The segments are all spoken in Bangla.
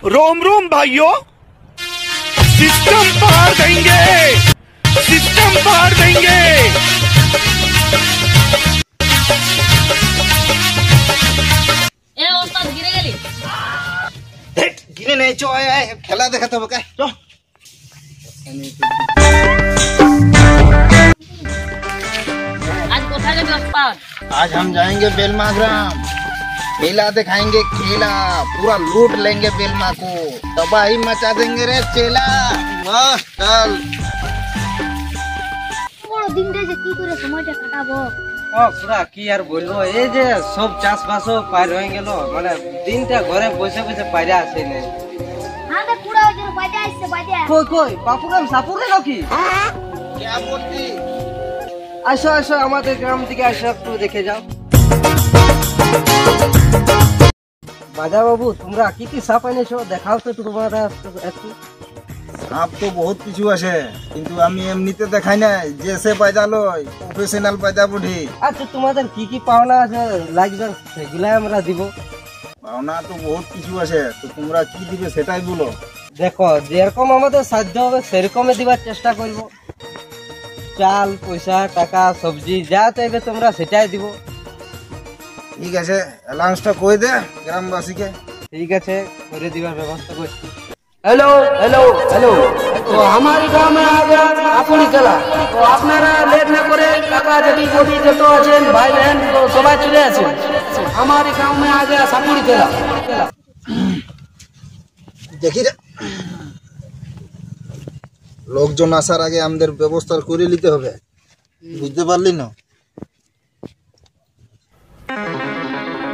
रोम रोम भाइयों, सिस्टम पार देंगे, सिस्टम पार देंगे। ए ओस्ताद गिरे गेली गिरे नहीं चो खेला देखा तो क्या चो। आज कोठा जाबी ओस्ताद? आज हम जाएंगे बेलमा ग्राम, मेला दिखाएंगे खेला, पूरा लूट लेंगे बेलमा को, तबाही मचा देंगे रे चेला। वाह चल বড় দিনটা যে কি করে সময়টা কাটাবো। পুরা কি আর বলবো, এই যে সব চাষবাসও পার হয়ে গেল, মানে দিনটা ঘরে বসে বসে পাইরে আসে না। হ্যাঁ রে পুরা ওই যে বাজে আসছে বাজে। কই কই বাপু গ্রাম সাপুর গেল কি? क्या बोलती? আসো আসো আমাদের গ্রাম থেকে আসো, একটু দেখে যাও। বাজা বাবু তোমরা কি কি সাপ এনেছো দেখাও তো তোমরা একটু। সাপ তো বহুত কিছু আছে, কিন্তু আমি এমনিতে দেখাই না, জেসে বাজা লই প্রফেশনাল বাজা বুঝি। আচ্ছা তোমাদের কি কি পাওনা আছে লাগবে সেগুলাই আমরা দিব। পাওনা তো বহুত কিছু আছে, তো তোমরা কি দিবে সেটাই বলো। দেখো যেরকম আমাদের সাধ্য হবে সেরকমই দিবার চেষ্টা করব। চাল পয়সা টাকা সবজি যা চাইবে তোমরা সেটাই দিব। ঠিক আছে, অ্যালাউন্সটা কই দে গ্রামবাসীকে। ঠিক আছে করে দিবার ব্যবস্থা করছি। हेलो हेलो हेलो, तो हमारे गांव में आ गया सापुड़ी खेला, तो আপনারা লেট না করে কাকা যদি বডি যত আছেন ভাই বহন তো সবাই চলে আসেন। हमारे गांव में आ गया सापुड़ी खेला। দেখি রে, লোকজন আসার আগে আমাদের ব্যবস্থা করে নিতে হবে, বুঝতে পারলি না?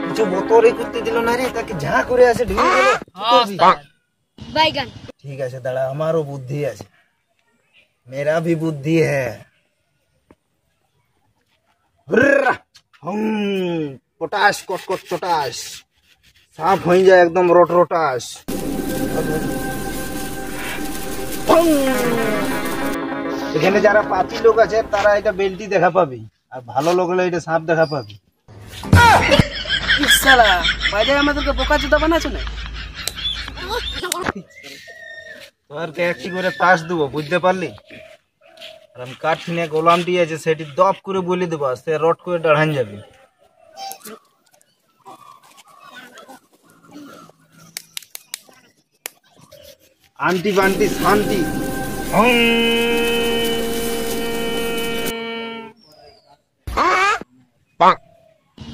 কিছু বোতরে করতে দিল না রে, তাকে ঝা করে আসে ঢুকে গেল। বাইগান ঠিক আছে দাঁড়া, আমারও বুদ্ধি আছে, मेरा भी बुद्धि है। পটাশ কটকট চটাশ, সাপ হয়ে যায় একদম রট রটাশ। এখানে যারা পাপি লোক আছে তারা এটা বেল্টি দেখা পাবি, আর ভালো লোক হলে এটা সাপ দেখা পাবি। সালা বাজারে আমাদেরকে বোকাচোদা বানাচ্ছে না। তোরকে একটি করে তাস দেবো, বুঝতে পারলি? আর আমি কাঠিনে গোলামটি আছে সেটি দপ করে বলে দেবো, সে রট করে দাঁড়ান যাবে। আন্টি বান্টি শান্তি।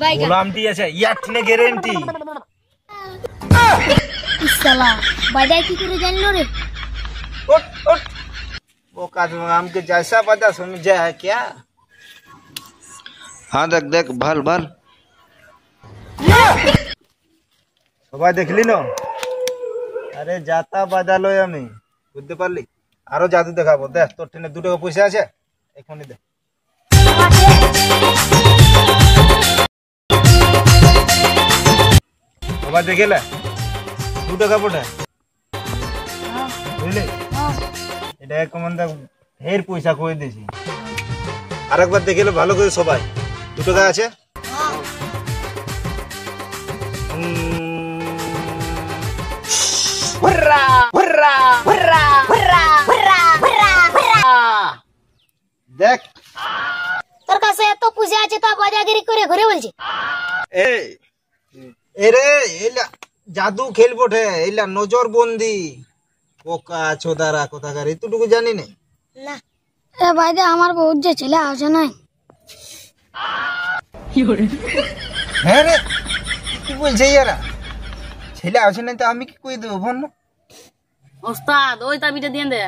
বাইগান গোলামটি আছে ইয়াঠিনে গ্যারেন্টি। ইসালা বাজে কি করে জানলো রে। उठ उठ, वो हमके जैसा पता समझा है क्या? हाँ देख देख भल भल সবাই দেখলি না? আরে যাতা বাজালো আমি, বুঝতে পারলি? আরো জাদু দেখাবো, দেখ তোর ট্রেনে 2 টাকা পয়সা আছে, এখনই দে। সবাই দেখলে 2 টাকা পড়ে, বুঝলি? এটা কমান্ডা ঢের পয়সা কই দিয়েছি। আরেকবার দেখলে ভালো করে সবাই। 2 টাকা আছে? হুররা হুররা হুররা হুররা হুররা হুররা হুররা। দেখ তোর কাছে এত পয়সা আছে তা বাজাগিরি করে ঘুরে বলছি। এই এরে এলা জাদু খেলবো ঠে, এলা নজর বন্দি পোকা ছোদারা কোথাকার, এতটুকু জানি না। না এ বাইদে আমার বহুত যে ছেলে আছে নাই। হ্যাঁ রে, কি বলছে ইয়ারা? ছেলে আছে না তো আমি কি কই দেবো বল না? ওস্তাদ ওই তাবিটা দিয়ে দে,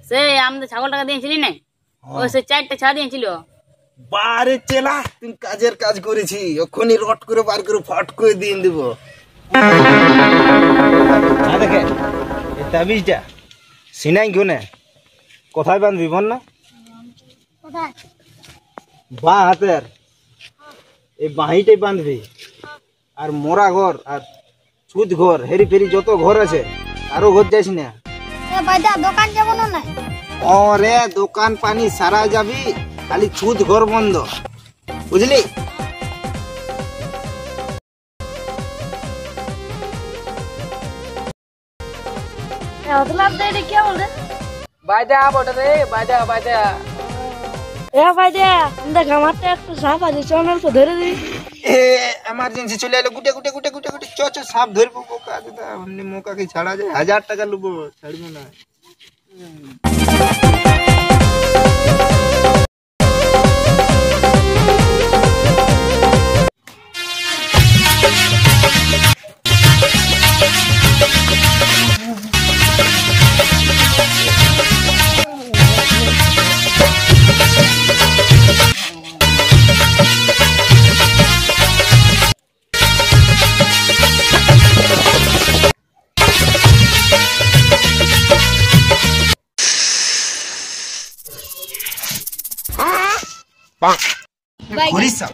সে আমাদের ছাগল টাকা দিয়েছিলি না, ওই সে 4টা ছা দিয়েছিল। বারে চেলা, তুই কাজের কাজ করেছি, ওখানে রট করে বার করে ফট করে দিয়ে দেবো। দেখে এই তাবিজটা সিনাই গুনে কোথায় বাঁধবি বল না? কোথায়? বাঁ হাতের এই বাহিটাই বাঁধবি, আর মোরা ঘর আর ছুদ ঘর হেরি ফেরি যত ঘর আছে আরো ঘর যাইস না। এ বাইদা দোকান যাব না? ওরে দোকান পানি সারা যাবি, খালি ছুদ ঘর বন্ধ, বুঝলি? मतलब दे रे क्या बोल रहे বাইদা বটে রে বাইদা বাইদা ए भाई दे देख हमारे एक तो साफ आज चोनर को धरे दी এ এমার্জেন্সি চলে এলো গুটে গুটে গুটে গুটে গুটে চ চ সাপ ধরবো বোকা দাদা এমনি মোকা কি ছাড়া যায় 1000 টাকা লুবো ছাড়বো না ঘুরি সাপ